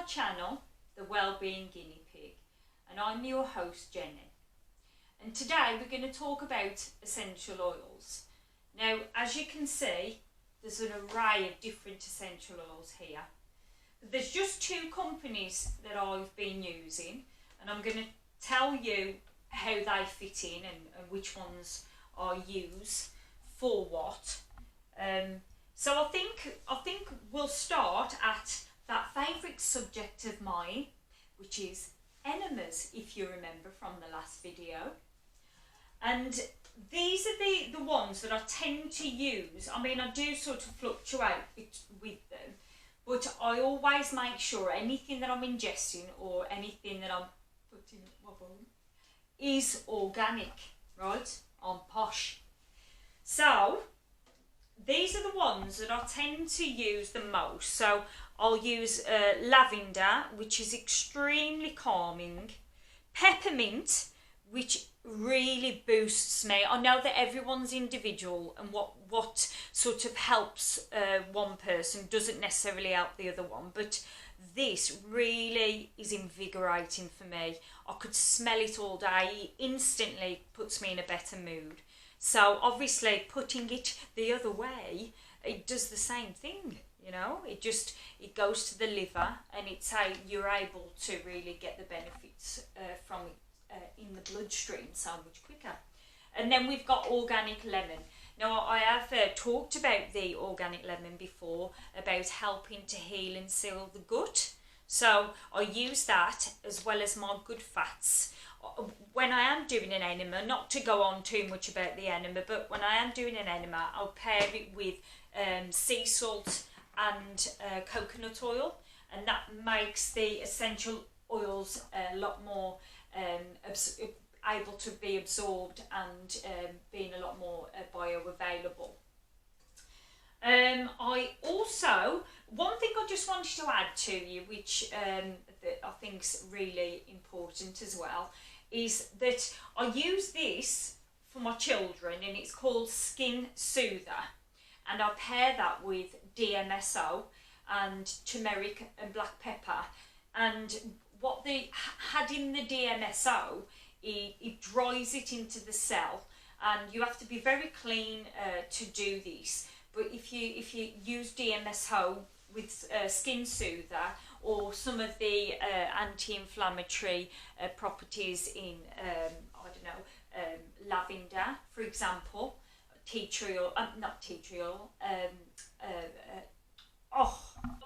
my channel, The Wellbeing Guinea Pig, and I'm your host Jenny. And today we're going to talk about essential oils. Now, as you can see, there's an array of different essential oils here. There's just two companies that I've been using, and I'm going to tell you how they fit in and which ones I use for what. So I think we'll start at that favourite subject of mine, which is enemas, if you remember from the last video. And these are the ones that I tend to use. I mean, I do sort of fluctuate with them, but I always make sure anything that I'm ingesting or anything that I'm putting in my body is organic, right? I'm posh. So these are the ones that I tend to use the most. So I'll use lavender, which is extremely calming, peppermint, which really boosts me. I know that everyone's individual, and what sort of helps one person doesn't necessarily help the other one, but this really is invigorating for me. I could smell it all day. It instantly puts me in a better mood. So obviously putting it the other way, it does the same thing, you know. It goes to the liver, and it's how you're able to really get the benefits from it in the bloodstream so much quicker. And then we've got organic lemon. Now, I have talked about the organic lemon before, about helping to heal and seal the gut. So I use that as well as my good fats. When I am doing an enema, not to go on too much about the enema, but when I am doing an enema, I'll pair it with sea salt and coconut oil, and that makes the essential oils a lot more able to be absorbed and being a lot more bioavailable. I also, one thing I just wanted to add to you, which that I think is really important as well, is that I use this for my children, and it's called Skin Soother, and I pair that with DMSO and turmeric and black pepper. And what they had in the DMSO, it dries it into the cell, and you have to be very clean to do this. But if you use DMSO with Skin Soother, or some of the anti-inflammatory properties in lavender, for example, tea tree oil, not tea tree oil,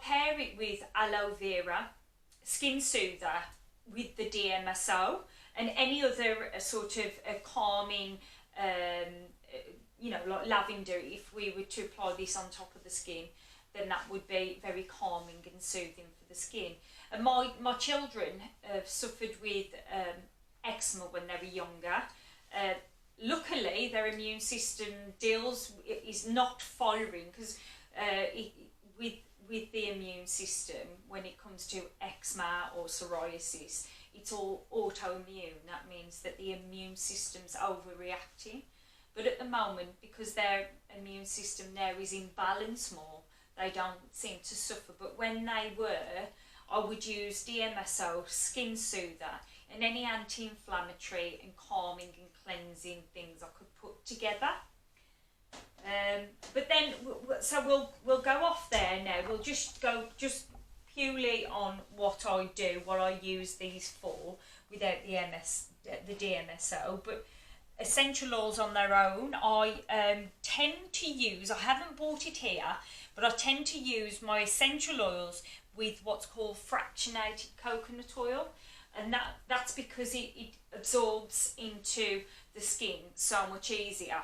pair it with aloe vera, Skin Soother with the DMSO, and any other sort of calming, like lavender, if we were to apply this on top of the skin, then that would be very calming and soothing for the skin. And my children have suffered with eczema when they were younger. Luckily, their immune system is not firing, because with the immune system, when it comes to eczema or psoriasis, it's all autoimmune. That means that the immune system's overreacting. But at the moment, because their immune system now is in balance more, they don't seem to suffer. But when they were, I would use DMSO, Skin Soother, and any anti-inflammatory and calming and cleansing things I could put together. But then, so we'll go off there now. We'll just go purely on what I do, what I use these for, without the DMSO. But essential oils on their own, I tend to use, I haven't bought it here, but I tend to use my essential oils with what's called fractionated coconut oil, and that's because it absorbs into the skin so much easier.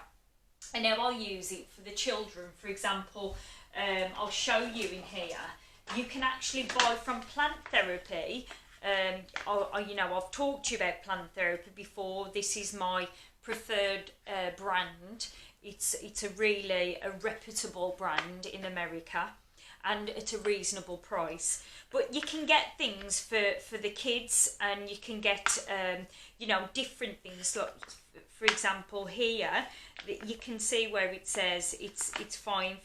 And now I'll use it for the children. For example, I'll show you in here. You can actually buy from Plant Therapy. I've talked to you about Plant Therapy before. This is my preferred brand. It's a really reputable brand in America, and at a reasonable price. But you can get things for the kids, and you can get different things. Like, for example here, you can see where it says it's fine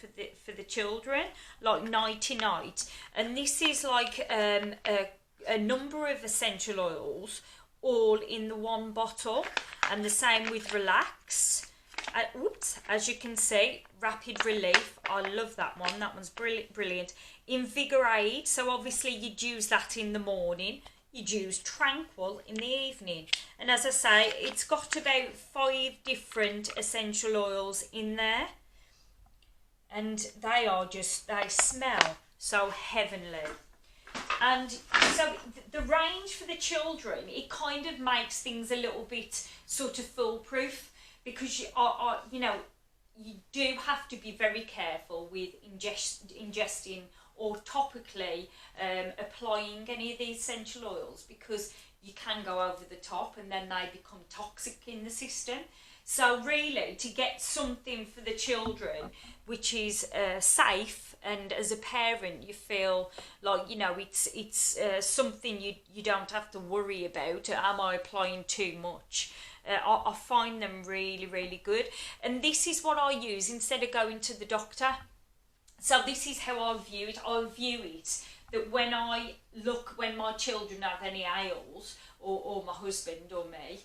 for the children, like nighty night, and this is like a number of essential oils all in the one bottle, and the same with relax. As you can see, rapid relief, I love that one, that one's brilliant. Invigorate, so obviously you'd use that in the morning, you'd use tranquil in the evening, and as I say, it's got about 5 different essential oils in there, and they smell so heavenly. And so the range for the children, it kind of makes things a little bit sort of foolproof, because you know, you do have to be very careful with ingesting or topically applying any of these essential oils, because you can go over the top and then they become toxic in the system. So really, to get something for the children which is safe, and as a parent you feel like, you know, it's something you don't have to worry about, am I applying too much? I find them really, really good. And this is what I use instead of going to the doctor. So this is how I view it. I view it that when my children have any ails, or my husband or me,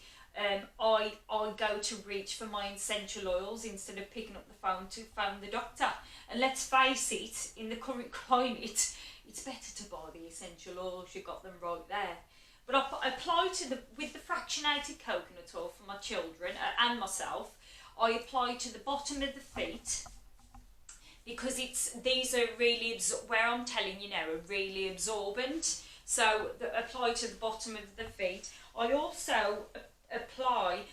I go to reach for my essential oils instead of picking up the phone to phone the doctor. And let's face it, in the current climate, it's better to buy the essential oils. You've got them right there. But I apply with the fractionated coconut oil for my children and myself. I apply to the bottom of the feet, because these are really, where I'm telling you now, are really absorbent. So apply to the bottom of the feet. I also apply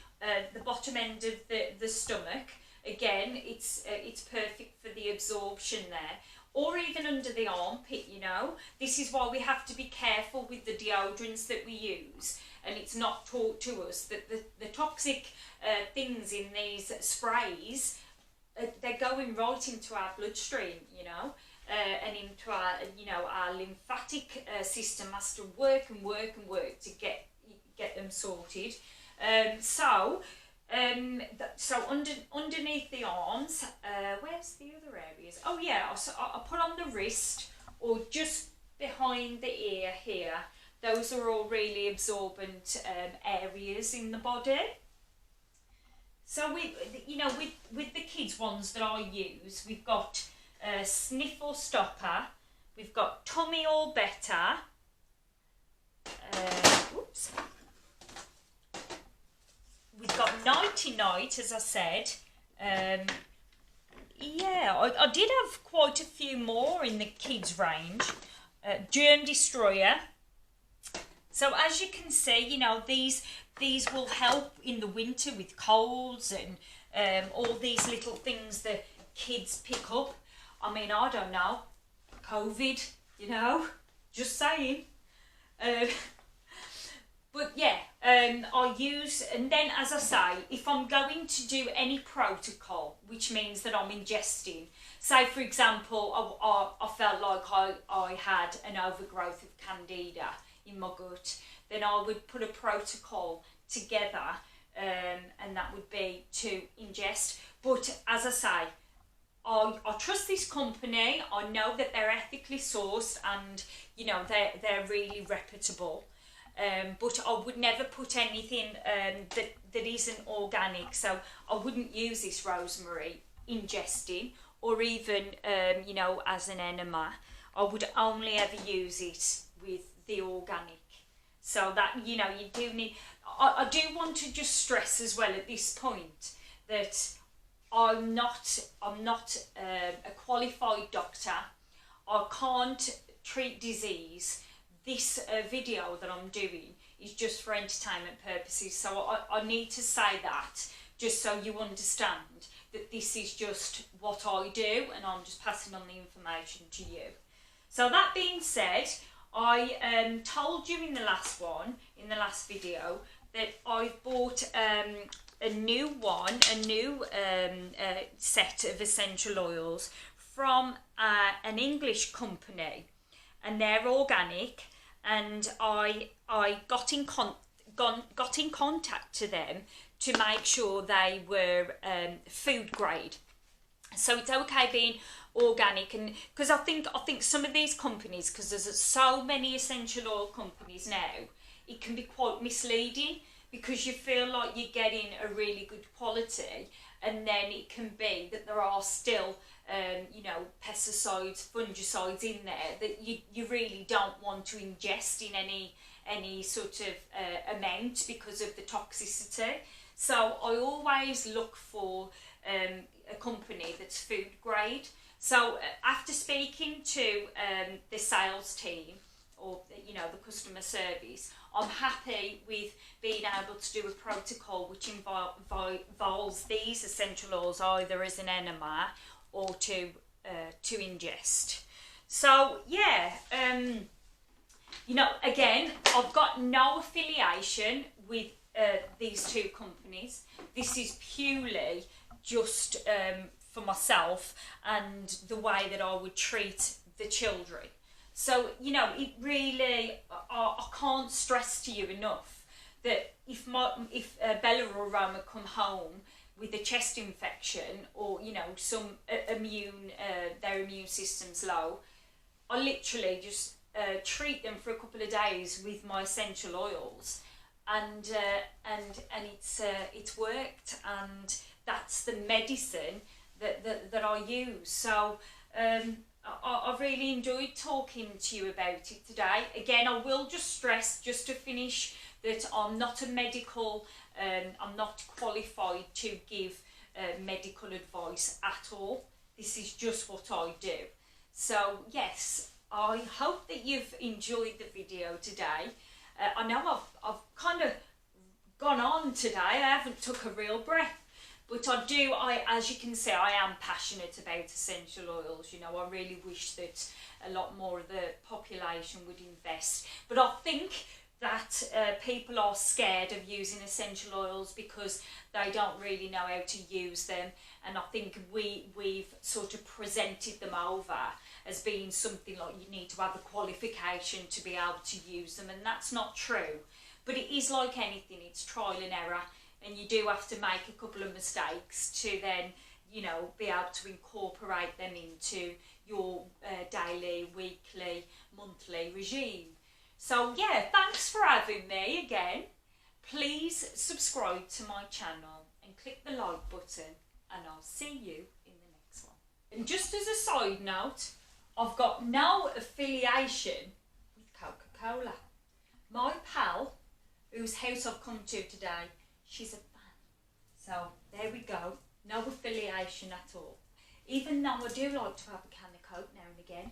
the bottom end of the stomach. Again, it's perfect for the absorption there. Or even under the armpit, you know. This is why we have to be careful with the deodorants that we use. And it's not taught to us that the toxic things in these sprays, they're going right into our bloodstream, you know. And into our, you know, our lymphatic system has to work and work and work to get them sorted. So underneath the arms, where's the other areas? Oh yeah, I put on the wrist, or just behind the ear here. Those are all really absorbent areas in the body. So with the kids ones that I use, we've got Sniffle Stopper, we've got Tummy All Better, we've got Nighty Night, as I said. Yeah, I did have quite a few more in the kids range. Germ Destroyer. So as you can see, you know, these will help in the winter with colds and all these little things that kids pick up. I mean, I don't know, COVID, you know, just saying. But yeah, I use, and then as I say, if I'm going to do any protocol, which means that I'm ingesting, say for example, I felt like I had an overgrowth of candida in my gut, then I would put a protocol together, and that would be to ingest. But as I say, I trust this company. I know that they're ethically sourced, and you know they're really reputable. But I would never put anything that isn't organic. So I wouldn't use this rosemary ingesting, or even you know, as an enema. I would only ever use it with the organic. So that, you know, you do need. I do want to just stress as well at this point that I'm not a qualified doctor. I can't treat disease. This video that I'm doing is just for entertainment purposes, so I need to say that just so you understand that this is just what I do, and I'm just passing on the information to you. So that being said, I told you in the last video, that I've bought a new set of essential oils from an English company, and they're organic. And I got in contact to them to make sure they were food grade. So it's okay being organic, and because I think some of these companies, because there's so many essential oil companies now, it can be quite misleading, because you feel like you're getting a really good quality, and then it can be that there are still you know, pesticides, fungicides in there that you really don't want to ingest in any sort of amount because of the toxicity. So I always look for a company that's food grade. So after speaking to the sales team, or you know, the customer service, I'm happy with being able to do a protocol which involves these essential oils either as an enema or to ingest. So yeah, you know, again, I've got no affiliation with these two companies. This is purely just for myself and the way that I would treat the children. So, you know, it really, I can't stress to you enough that if Bella or Roma come home with a chest infection, or, you know, some their immune system's low, I literally just treat them for a couple of days with my essential oils, and it's worked, and that's the medicine that I use. So I've really enjoyed talking to you about it today. Again, I will just stress, just to finish, that I'm not a medical, I'm not qualified to give medical advice at all. This is just what I do. So yes, I hope that you've enjoyed the video today. I know I've kind of gone on today. I haven't took a real breath. But as you can see, I am passionate about essential oils. You know, I really wish that a lot more of the population would invest. But I think that people are scared of using essential oils because they don't really know how to use them. And I think we've sort of presented them over as being something like you need to have a qualification to be able to use them. And that's not true. But it is like anything, it's trial and error. And you do have to make a couple of mistakes to then, you know, be able to incorporate them into your daily, weekly, monthly regime. So yeah, thanks for having me again. Please subscribe to my channel and click the like button, and I'll see you in the next one. And just as a side note, I've got no affiliation with Coca-Cola. My pal, whose house I've come to today, she's a fan. So there we go. No affiliation at all. Even though I do like to have a can of Coke now and again.